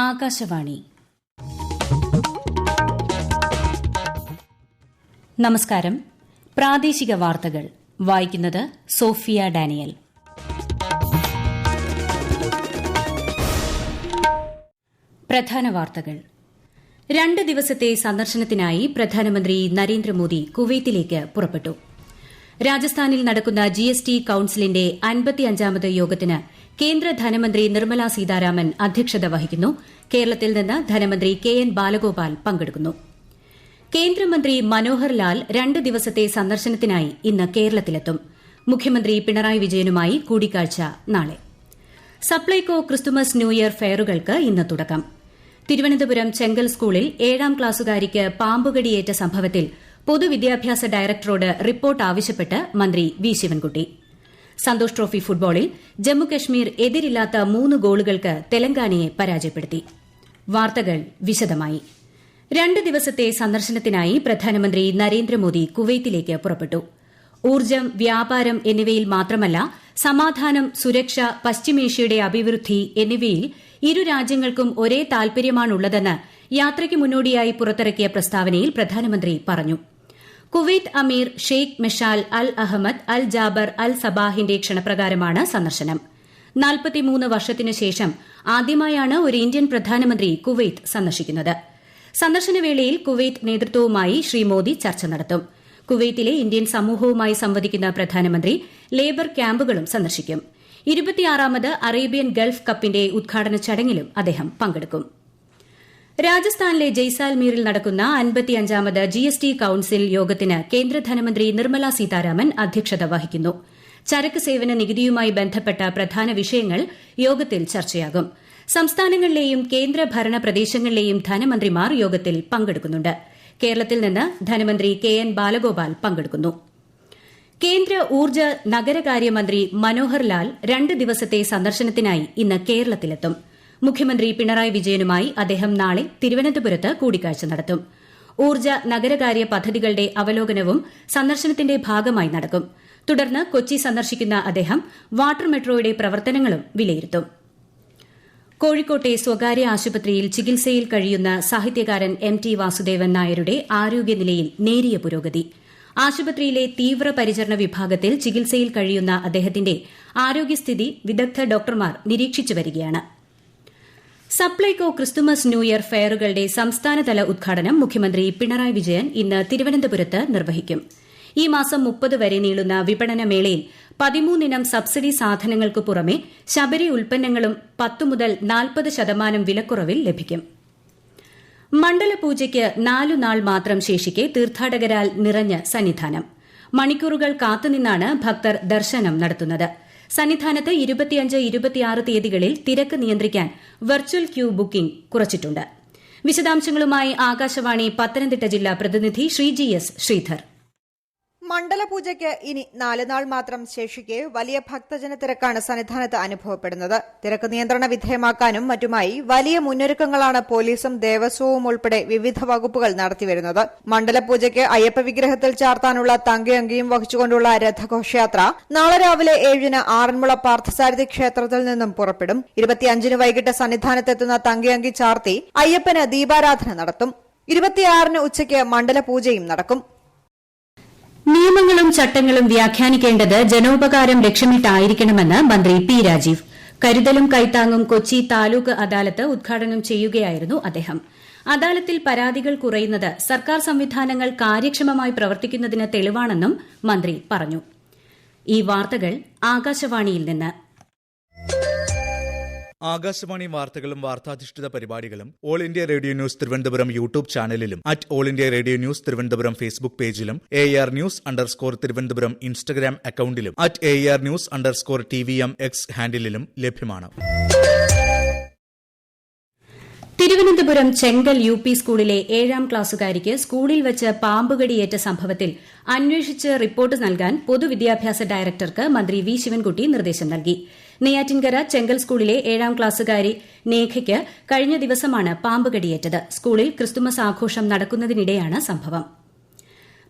ആകാശവാണി. നമസ്കാരം. പ്രാദേശിക വാർത്തകൾ വായിക്കുന്നത് സോഫിയ ഡാനിയൽ. പ്രധാന വാർത്തകൾ. 2 ദിവസത്തെ സന്ദർശനത്തിനായി പ്രധാനമന്ത്രി നരേന്ദ്രമോദി കുവൈത്തിലേക്ക് പുറപ്പെട്ടു. രാജസ്ഥാനിൽ നടക്കുന്ന GST കൌൺസിലിന്റെ 55ാമത് യോഗത്തിന് കേന്ദ്ര ധനമന്ത്രി നിർമ്മല സീതാരാമൻ അധ്യക്ഷത വഹിക്കുന്നു. കേരളത്തിൽ നിന്ന് ധനമന്ത്രി KN ബാലഗോപാൽ പങ്കെടുക്കുന്നു. കേന്ദ്രമന്ത്രി മനോഹർ ലാൽ 2 ദിവസത്തെ സന്ദർശനത്തിനായി ഇന്ന് കേരളത്തിലെത്തും. മുഖ്യമന്ത്രി പിണറായി വിജയനുമായി കൂടിക്കാഴ്ച നാളെ. സപ്ലൈകോ ക്രിസ്തുമസ് ന്യൂ ഇയർ ഫെയറുകൾക്ക് ഇന്ന് തുടക്കം. തിരുവനന്തപുരം ചെങ്കൽ സ്കൂളിൽ 7ാം ക്ലാസുകാരിക്ക് പാമ്പുകടിയേറ്റ സംഭവത്തിൽ പൊതുവിദ്യാഭ്യാസ ഡയറക്ടറോട് റിപ്പോർട്ട് ആവശ്യപ്പെട്ട് മന്ത്രി വി ശിവൻകുട്ടി. സന്തോഷ് ട്രോഫി ഫുട്ബോളിൽ ജമ്മുകശ്മീർ എതിരില്ലാത്ത 3 ഗോളുകൾക്ക് തെലങ്കാനയെ പരാജയപ്പെടുത്തി. വാർത്തകൾ വിശദമായി. 2 ദിവസത്തെ സന്ദർശനത്തിനായി പ്രധാനമന്ത്രി നരേന്ദ്രമോദി കുവൈത്തിലേക്ക് പുറപ്പെട്ടു. ഊർജ്ജം, വ്യാപാരം എന്നിവയിൽ മാത്രമല്ല, സമാധാനം, സുരക്ഷ, പശ്ചിമേഷ്യയുടെ അഭിവൃദ്ധി എന്നിവയിൽ ഇരു രാജ്യങ്ങൾക്കും ഒരേ താൽപര്യമാണുള്ളതെന്ന് യാത്രയ്ക്ക് മുന്നോടിയായി പുറത്തിറക്കിയ പ്രസ്താവനയിൽ പ്രധാനമന്ത്രി പറഞ്ഞു. കുവൈത്ത് അമീർ ഷെയ്ഖ് മെഷാൽ അൽ അഹമ്മദ് അൽ ജാബർ അൽ സബാഹിന്റെ ക്ഷണപ്രകാരമാണ് സന്ദർശനം. 43 വർഷത്തിനു ശേഷം ആദ്യമായാണ് ഒരു ഇന്ത്യൻ പ്രധാനമന്ത്രി കുവൈത്ത് സന്ദർശിക്കുന്നത്. സന്ദർശനവേളയിൽ കുവൈത്ത് നേതൃത്വവുമായി ശ്രീ മോദി ചർച്ച നടത്തും. കുവൈത്തിലെ ഇന്ത്യൻ സമൂഹവുമായി സംവദിക്കുന്ന പ്രധാനമന്ത്രി ലേബർ ക്യാമ്പുകളും സന്ദർശിക്കും. 26ാമത് അറേബ്യൻ ഗൾഫ് കപ്പിന്റെ ഉദ്ഘാടന ചടങ്ങിലും അദ്ദേഹം പങ്കെടുക്കും. രാജസ്ഥാനിലെ ജയ്സാൽമീറിൽ നടക്കുന്ന 55ാമത് GST കൌൺസിൽ യോഗത്തിന് കേന്ദ്ര ധനമന്ത്രി നിർമ്മല സീതാരാമൻ അധ്യക്ഷത വഹിക്കുന്നു. ചരക്ക് സേവന നികുതിയുമായി ബന്ധപ്പെട്ട പ്രധാന വിഷയങ്ങൾ യോഗത്തിൽ ചർച്ചയാകും. സംസ്ഥാനങ്ങളിലെയും കേന്ദ്രഭരണ പ്രദേശങ്ങളിലെയും ധനമന്ത്രിമാർ യോഗത്തിൽ പങ്കെടുക്കുന്നുണ്ട്. കേരളത്തിൽ നിന്ന് ധനമന്ത്രി KN ബാലഗോപാൽ പങ്കെടുക്കുന്നു. കേന്ദ്ര ഊർജ്ജ നഗരകാര്യമന്ത്രി മനോഹർ ലാൽ 2 ദിവസത്തെ സന്ദർശനത്തിനായി ഇന്ന് കേരളത്തിലെത്തും. മുഖ്യമന്ത്രി പിണറായി വിജയനുമായി അദ്ദേഹം നാളെ തിരുവനന്തപുരത്ത് കൂടിക്കാഴ്ച നടത്തും. ഊർജ്ജ നഗരകാര്യ പദ്ധതികളുടെ അവലോകനവും സന്ദർശനത്തിന്റെ ഭാഗമായി നടക്കും. തുടർന്ന് കൊച്ചി സന്ദർശിക്കുന്ന അദ്ദേഹം വാട്ടർ മെട്രോയുടെ പ്രവർത്തനങ്ങളും വിലയിരുത്തും. കോഴിക്കോട്ടെ സ്വകാര്യ ആശുപത്രിയിൽ ചികിത്സയിൽ കഴിയുന്ന സാഹിത്യകാരൻ MT വാസുദേവൻ നായരുടെ ആരോഗ്യനിലയിൽ നേരിയ പുരോഗതി. ആശുപത്രിയിലെ തീവ്രപരിചരണ വിഭാഗത്തിൽ ചികിത്സയിൽ കഴിയുന്ന അദ്ദേഹത്തിന്റെ ആരോഗ്യസ്ഥിതി വിദഗ്ധ ഡോക്ടർമാർ നിരീക്ഷിച്ചു വരികയാണ്. സപ്ലൈകോ ക്രിസ്തുമസ് ന്യൂ ഇയർ ഫെയറുകളുടെ സംസ്ഥാനതല ഉദ്ഘാടനം മുഖ്യമന്ത്രി പിണറായി വിജയൻ ഇന്ന് തിരുവനന്തപുരത്ത് നിർവഹിക്കും. ഈ മാസം 30 വരെ നീളുന്ന വിപണന മേളയിൽ 13 ഇനം സബ്സിഡി സാധനങ്ങൾക്ക് പുറമെ ശബരി ഉൽപ്പന്നങ്ങളും 10 മുതൽ 40% വിലക്കുറവിൽ ലഭിക്കും. മണ്ഡലപൂജയ്ക്ക് 4 നാൾ മാത്രം ശേഷിക്കെ തീർത്ഥാടകരാൽ നിറഞ്ഞ് സന്നിധാനം. മണിക്കൂറുകൾ കാത്തുനിന്നാണ് ഭക്തർ ദർശനം നടത്തുന്നത്. സന്നിധാനത്ത് 25, 26 തീയതികളിൽ തിരക്ക് നിയന്ത്രിക്കാൻ വെർച്വൽ ക്യൂ ബുക്കിംഗ് കുറച്ചിട്ടുണ്ട്. വിശദാംശങ്ങളുമായി ആകാശവാണി പത്തനംതിട്ട ജില്ലാ പ്രതിനിധി ശ്രീജി എസ് ശ്രീധർ. മണ്ഡലപൂജയ്ക്ക് ഇനി 4 നാൾ മാത്രം ശേഷിക്കെ വലിയ ഭക്തജന തിരക്കാണ് സന്നിധാനത്ത് അനുഭവപ്പെടുന്നത്. തിരക്ക് നിയന്ത്രണ വിധേയമാക്കാനും മറ്റുമായി വലിയ മുന്നൊരുക്കങ്ങളാണ് പോലീസും ദേവസ്വവും ഉൾപ്പെടെ വിവിധ വകുപ്പുകൾ നടത്തിവരുന്നത്. മണ്ഡലപൂജയ്ക്ക് അയ്യപ്പ വിഗ്രഹത്തിൽ ചാർത്താനുള്ള തങ്കയങ്കിയും വഹിച്ചുകൊണ്ടുള്ള രഥഘോഷയാത്ര നാളെ രാവിലെ 7-ന് ആറന്മുള പാർത്ഥസാരഥി ക്ഷേത്രത്തിൽ നിന്നും പുറപ്പെടും. 25-ന് വൈകിട്ട് സന്നിധാനത്തെത്തുന്ന തങ്കയങ്കി ചാർത്തി അയ്യപ്പന് ദീപാരാധന നടത്തും. 26-ന് ഉച്ചയ്ക്ക് മണ്ഡലപൂജയും നടക്കും. നിയമങ്ങളും ചട്ടങ്ങളും വ്യാഖ്യാനിക്കേണ്ടത് ജനോപകാരം ലക്ഷ്യമിട്ടായിരിക്കണമെന്ന് മന്ത്രി P രാജീവ്. കരുതലും കൈത്താങ്ങും കൊച്ചി താലൂക്ക് അദാലത്ത് ഉദ്ഘാടനം ചെയ്യുകയായിരുന്നു അദ്ദേഹം. അദാലത്തിൽ പരാതികൾ കുറയുന്നത് സർക്കാർ സംവിധാനങ്ങൾ കാര്യക്ഷമമായി പ്രവർത്തിക്കുന്നതിന് തെളിവാണെന്നും മന്ത്രി പറഞ്ഞു. ഈ വാർത്തകൾ ആകാശവാണിയിൽ നിന്ന്. ആകാശവാണി വാർത്തകളും വാർത്താധിഷ്ഠിത പരിപാടികളും all India radio news Thiruvananthapuram YouTube ചാനലിലും all India radio news Thiruvananthapuram Facebook പേജിലും AR News_ തിരുവനന്തപുരം ഇൻസ്റ്റഗ്രാം അക്കൌണ്ടിലും AR News_TVM X ഹാൻഡിലും ലഭ്യമാണ്. തിരുവനന്തപുരം ചെങ്കൽ UP സ്കൂളിലെ 7ാം ക്ലാസുകാരിക്ക് സ്കൂളിൽ വെച്ച് പാമ്പുകടിയേറ്റ സംഭവത്തിൽ അന്വേഷിച്ച് റിപ്പോർട്ട് നൽകാൻ പൊതുവിദ്യാഭ്യാസ ഡയറക്ടർക്ക് മന്ത്രി വി ശിവൻകുട്ടി നിർദ്ദേശം നൽകി. നെയ്യാറ്റിൻകര ചെങ്കൽ സ്കൂളിലെ 7ാം ക്ലാസുകാരി നേഖയ്ക്ക് കഴിഞ്ഞ ദിവസമാണ് പാമ്പുകടിയേറ്റത്. സ്കൂളിൽ ക്രിസ്തുമസ് ആഘോഷം നടക്കുന്നതിനിടെയാണ് സംഭവം.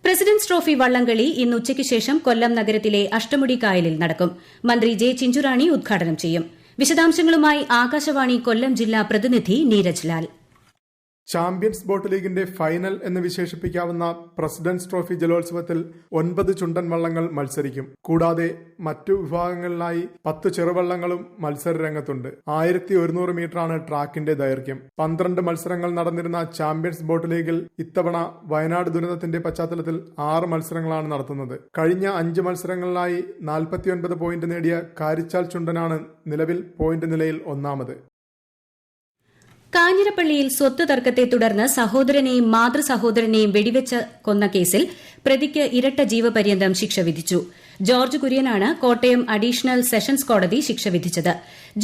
പ്രസിഡന്റ്സ് ട്രോഫി വള്ളംകളി ഇന്ന് ഉച്ചയ്ക്ക് ശേഷം കൊല്ലം നഗരത്തിലെ അഷ്ടമുടി കായലിൽ നടക്കും. മന്ത്രി ജെ ചിഞ്ചുറാണി ഉദ്ഘാടനം ചെയ്യും. വിശദാംശങ്ങളുമായി ആകാശവാണി കൊല്ലം ജില്ലാ പ്രതിനിധി നീരജ് ലാൽ. ചാമ്പ്യൻസ് ബോട്ട് ലീഗിന്റെ ഫൈനൽ എന്ന് വിശേഷിപ്പിക്കാവുന്ന പ്രസിഡന്റ്സ് ട്രോഫി ജലോത്സവത്തിൽ 9 ചുണ്ടൻ വള്ളങ്ങൾ മത്സരിക്കും. കൂടാതെ മറ്റു വിഭാഗങ്ങളിലായി 10 ചെറുവള്ളങ്ങളും മത്സര രംഗത്തുണ്ട്. 1100 മീറ്ററാണ് ട്രാക്കിന്റെ ദൈർഘ്യം. 12 മത്സരങ്ങൾ നടന്നിരുന്ന ചാമ്പ്യൻസ് ബോട്ട് ലീഗിൽ ഇത്തവണ വയനാട് ദുരന്തത്തിന്റെ പശ്ചാത്തലത്തിൽ 6 മത്സരങ്ങളാണ് നടത്തുന്നത്. കഴിഞ്ഞ 5 മത്സരങ്ങളിലായി 49 പോയിന്റ് നേടിയ കാരിച്ചാൽ ചുണ്ടനാണ് നിലവിൽ പോയിന്റ് നിലയിൽ ഒന്നാമത്. കാഞ്ഞിരപ്പള്ളിയിൽ സ്വത്ത് തർക്കത്തെ തുടർന്ന് സഹോദരനെയും മാതൃസഹോദരനെയും വെടിവെച്ച് കൊന്ന കേസിൽ പ്രതിക്ക് ഇരട്ട ജീവപര്യന്തം ശിക്ഷ വിധിച്ചു. ജോർജ് കുര്യനാണ് കോട്ടയം അഡീഷണൽ സെഷൻസ് കോടതി ശിക്ഷ വിധിച്ചത്.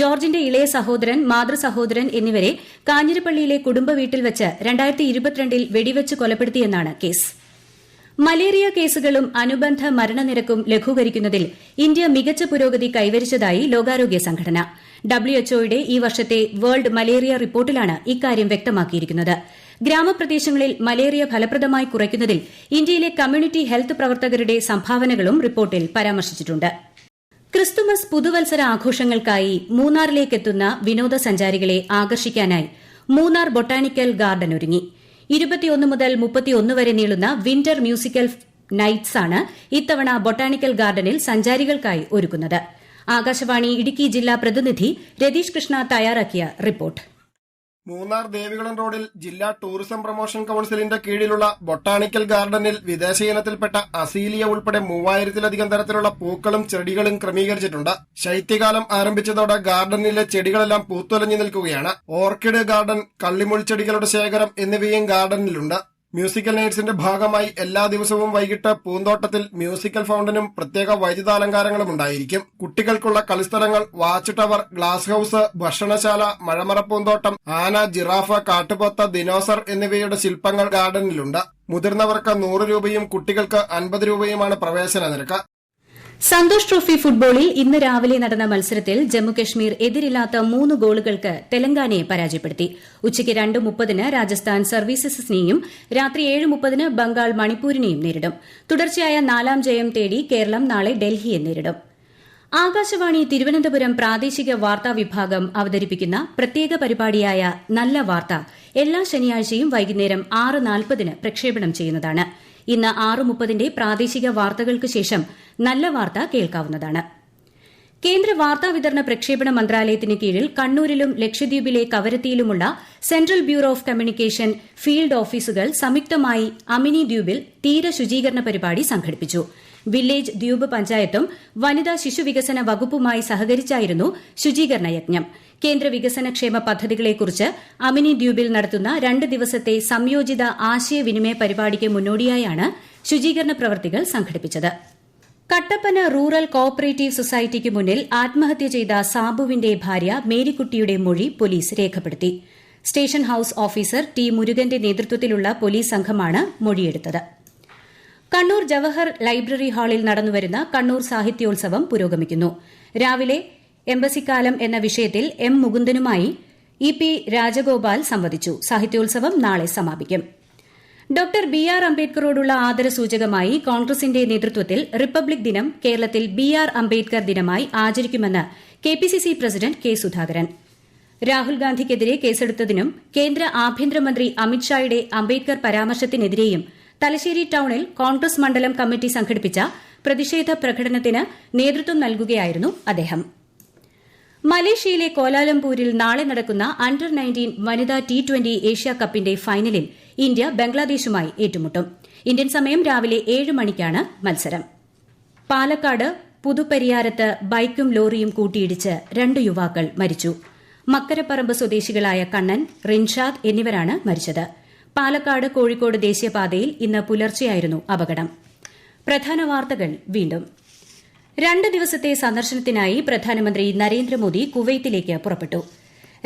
ജോർജിന്റെ ഇളയ സഹോദരൻ, മാതൃസഹോദരൻ എന്നിവരെ കാഞ്ഞിരപ്പള്ളിയിലെ കുടുംബ വീട്ടിൽ വെച്ച് 2022 വെടിവെച്ച് കൊലപ്പെടുത്തിയെന്നാണ് കേസ്. മലേറിയ കേസുകളും അനുബന്ധ മരണനിരക്കും ലഘൂകരിക്കുന്നതിൽ ഇന്ത്യ മികച്ച പുരോഗതി കൈവരിച്ചതായി ലോകാരോഗ്യ സംഘടന. ഡബ്ല്യുഎച്ച്ഒയുടെ ഈ വർഷത്തെ വേൾഡ് മലേറിയ റിപ്പോർട്ടിലാണ് ഇക്കാര്യം വ്യക്തമാക്കിയിരിക്കുന്നത്. ഗ്രാമപ്രദേശങ്ങളിൽ മലേറിയ ഫലപ്രദമായി കുറയ്ക്കുന്നതിൽ ഇന്ത്യയിലെ കമ്മ്യൂണിറ്റി ഹെൽത്ത് പ്രവർത്തകരുടെ സംഭാവനകളും റിപ്പോർട്ടിൽ പരാമർശിച്ചിട്ടുണ്ട്. ക്രിസ്തുമസ് പുതുവത്സര ആഘോഷങ്ങൾക്കായി മൂന്നാറിലേക്കെത്തുന്ന വിനോദസഞ്ചാരികളെ ആകർഷിക്കാനായി മൂന്നാർ ബൊട്ടാണിക്കൽ ഗാർഡൻ ഒരുങ്ങി. 21 മുതൽ 31 വരെ നീളുന്ന വിന്റർ മ്യൂസിക്കൽ നൈറ്റ്സ് ആണ് ഇത്തവണ ബൊട്ടാണിക്കൽ ഗാർഡനിൽ സഞ്ചാരികൾക്കായി ഒരുക്കുന്നത്. ആകാശവാണി ഇടുക്കി ജില്ലാ പ്രതിനിധി രതീഷ് കൃഷ്ണ തയ്യാറാക്കിയ റിപ്പോർട്ട്. മൂന്നാർ ദേവികുളം റോഡിൽ ജില്ലാ ടൂറിസം പ്രൊമോഷൻ കൌൺസിലിന്റെ കീഴിലുള്ള ബൊട്ടാണിക്കൽ ഗാർഡനിൽ വിദേശ ഇനത്തിൽപ്പെട്ട അസീലിയ ഉൾപ്പെടെ 3000-ലധികം തരത്തിലുള്ള പൂക്കളും ചെടികളും ക്രമീകരിച്ചിട്ടുണ്ട്. ശൈത്യകാലം ആരംഭിച്ചതോടെ ഗാർഡനിലെ ചെടികളെല്ലാം പൂത്തുലഞ്ഞു നിൽക്കുകയാണ്. ഓർക്കിഡ് ഗാർഡൻ, കള്ളിമുൾച്ചെടികളുടെ ശേഖരം എന്നിവയും ഗാർഡനിലുണ്ട്. മ്യൂസിക്കൽ നൈറ്റ്സിന്റെ ഭാഗമായി എല്ലാ ദിവസവും വൈകിട്ട് പൂന്തോട്ടത്തിൽ മ്യൂസിക്കൽ ഫൗണ്ടനും പ്രത്യേക വൈദ്യുതാലങ്കാരങ്ങളും ഉണ്ടായിരിക്കും. കുട്ടികൾക്കുള്ള കളിസ്ഥലങ്ങൾ, വാച്ച് ടവർ, ഗ്ലാസ് ഹൌസ്, ഭക്ഷണശാല, മഴമറപ്പൂന്തോട്ടം, ആന, ജിറാഫ്, കാട്ടുപോത്ത്, ദിനോസർ എന്നിവയുടെ ശില്പങ്ങൾ ഗാർഡനിലുണ്ട്. മുതിർന്നവർക്ക് 100 രൂപയും കുട്ടികൾക്ക് 50 രൂപയുമാണ് പ്രവേശന നിരക്ക്. സന്തോഷ് ട്രോഫി ഫുട്ബോളിൽ ഇന്ന് രാവിലെ നടന്ന മത്സരത്തിൽ ജമ്മുകശ്മീർ എതിരില്ലാത്ത 3 ഗോളുകൾക്ക് തെലങ്കാനയെ പരാജയപ്പെടുത്തി. ഉച്ചയ്ക്ക് 2:30 രാജസ്ഥാൻ സർവീസസിനെയും രാത്രി 7:30 ബംഗാൾ മണിപ്പൂരിനെയും നേരിടും. തുടർച്ചയായ 4ാം ജയം തേടി കേരളം നാളെ ഡൽഹിയെ നേരിടും. ആകാശവാണി തിരുവനന്തപുരം പ്രാദേശിക വാർത്താ വിഭാഗം അവതരിപ്പിക്കുന്ന പ്രത്യേക പരിപാടിയായ നല്ല വാർത്ത എല്ലാ ശനിയാഴ്ചയും വൈകുന്നേരം 6:40 പ്രക്ഷേപണം ചെയ്യുന്നതാണ്. ഇന്ന് 6:30 പ്രാദേശിക വാർത്തകൾക്ക് ശേഷം നല്ല വാർത്ത കേൾക്കാവുന്നതാണ്. കേന്ദ്ര വാർത്താവിതരണ പ്രക്ഷേപണ മന്ത്രാലയത്തിന് കീഴിൽ കണ്ണൂരിലും ലക്ഷദ്വീപിലെ കവരത്തിയിലുമുള്ള central bureau of communication field ഓഫീസുകൾ സംയുക്തമായി അമിനി ദ്വീപിൽ തീര ശുചീകരണ പരിപാടി സംഘടിപ്പിച്ചു. വില്ലേജ് ദ്വീപ് പഞ്ചായത്തും വനിതാ ശിശുവികസന വകുപ്പുമായി സഹകരിച്ചായിരുന്നു ശുചീകരണ യജ്ഞം. കേന്ദ്ര വികസനക്ഷേമ പദ്ധതികളെക്കുറിച്ച് അമിനി ദ്വീപിൽ നടത്തുന്ന 2 ദിവസത്തെ സംയോജിത ആശയവിനിമയ പരിപാടിക്ക് മുന്നോടിയായാണ് ശുചീകരണ പ്രവൃത്തികൾ സംഘടിപ്പിച്ചത്. കട്ടപ്പന റൂറൽ കോഓപ്പറേറ്റീവ് സൊസൈറ്റിക്ക് മുന്നിൽ ആത്മഹത്യ ചെയ്ത സാബുവിന്റെ ഭാര്യ മേരിക്കുട്ടിയുടെ മൊഴി പോലീസ് രേഖപ്പെടുത്തി. സ്റ്റേഷൻ ഹൌസ് ഓഫീസർ ടി മുരുകന്റെ നേതൃത്വത്തിലുള്ള പോലീസ് സംഘമാണ് മൊഴിയെടുത്തത്. കണ്ണൂർ ജവഹർ ലൈബ്രറി ഹാളിൽ നടന്നുവരുന്ന കണ്ണൂർ സാഹിത്യോത്സവം പുരോഗമിക്കുന്നു. രാവിലെ എംബസിക്കാലം എന്ന വിഷയത്തിൽ എം മുകുന്ദനുമായി ഇ പി രാജഗോപാൽ സംവദിച്ചു. സാഹിത്യോത്സവം നാളെ സമാപിക്കും. ഡോക്ടർ ബി ആർ അംബേദ്കറോടുള്ള ആദരസൂചകമായി കോൺഗ്രസിന്റെ നേതൃത്വത്തിൽ റിപ്പബ്ലിക് ദിനം കേരളത്തിൽ ബി ആർ അംബേദ്കർ ദിനമായി ആചരിക്കുമെന്ന് KPCC president K Sudhakaran. Rahul ഗാന്ധിക്കെതിരെ കേസെടുത്തതിനും കേന്ദ്ര ആഭ്യന്തരമന്ത്രി അമിത്ഷായുടെ അംബേദ്കർ പരാമർശത്തിനെതിരെയും തലശ്ശേരി ടൌണിൽ കോൺഗ്രസ് മണ്ഡലം കമ്മിറ്റി സംഘടിപ്പിച്ച പ്രതിഷേധ പ്രകടനത്തിന് നേതൃത്വം നൽകുകയായിരുന്നു അദ്ദേഹം. മലേഷ്യയിലെ കോലാലംപൂരിൽ നാളെ നടക്കുന്ന അണ്ടർ 19 വനിതാ T20 ഏഷ്യാകപ്പിന്റെ ഫൈനലിൽ ഇന്ത്യ ബംഗ്ലാദേശുമായി ഏറ്റുമുട്ടും. ഇന്ത്യൻ സമയം രാവിലെ 7 മണിക്കാണ് മത്സരം. പാലക്കാട് പുതുപ്പരിയാരത്ത് ബൈക്കും ലോറിയും കൂട്ടിയിടിച്ച് 2 യുവാക്കൾ മരിച്ചു. മക്കരപ്പറമ്പ് സ്വദേശികളായ കണ്ണൻ, റിൻഷാദ് എന്നിവരാണ് മരിച്ചത്. പാലക്കാട് കോഴിക്കോട് ദേശീയപാതയിൽ ഇന്ന് പുലർച്ചെയായിരുന്നു അപകടം. പ്രധാന വാർത്തകൾ വീണ്ടും. 2 ദിവസത്തെ സന്ദർശനത്തിനായി പ്രധാനമന്ത്രി നരേന്ദ്രമോദി കുവൈത്തിലേക്ക് പുറപ്പെട്ടു.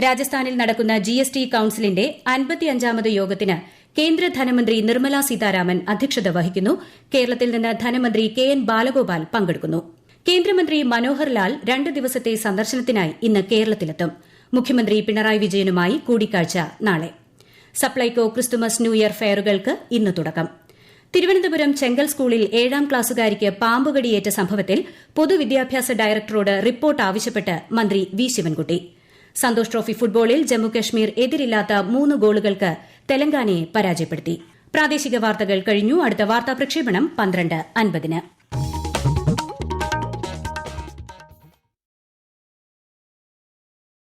രാജസ്ഥാനിൽ നടക്കുന്ന GST കൌൺസിലിന്റെ 55ാമത് യോഗത്തിന് കേന്ദ്ര ധനമന്ത്രി നിർമ്മല സീതാരാമൻ അധ്യക്ഷത വഹിക്കുന്നു. കേരളത്തിൽ നിന്ന് ധനമന്ത്രി KN ബാലഗോപാൽ പങ്കെടുക്കുന്നു. കേന്ദ്രമന്ത്രി മനോഹർ ലാൽ 2 ദിവസത്തെ സന്ദർശനത്തിനായി ഇന്ന് കേരളത്തിലെത്തും. മുഖ്യമന്ത്രി പിണറായി വിജയനുമായി കൂടിക്കാഴ്ച നാളെ. സപ്ലൈകോ ക്രിസ്തുമസ് ന്യൂ ഇയർ ഫെയറുകൾക്ക് ഇന്ന് തുടക്കം. തിരുവനന്തപുരം ചെങ്കൽ സ്കൂളിൽ 7ാം ക്ലാസുകാരിക്ക് പാമ്പുകടിയേറ്റ സംഭവത്തിൽ പൊതുവിദ്യാഭ്യാസ ഡയറക്ടറോട് റിപ്പോർട്ട് ആവശ്യപ്പെട്ട് മന്ത്രി വി ശിവൻകുട്ടി. സന്തോഷ് ട്രോഫി ഫുട്ബോളിൽ ജമ്മുകശ്മീർ എതിരില്ലാത്ത 3 ഗോളുകൾക്ക് തെലങ്കാനയെ പരാജയപ്പെടുത്തി. പ്രാദേശിക വാർത്തകൾ കഴിഞ്ഞു. അടുത്ത വാർത്താ പ്രക്ഷേപണം 12:50.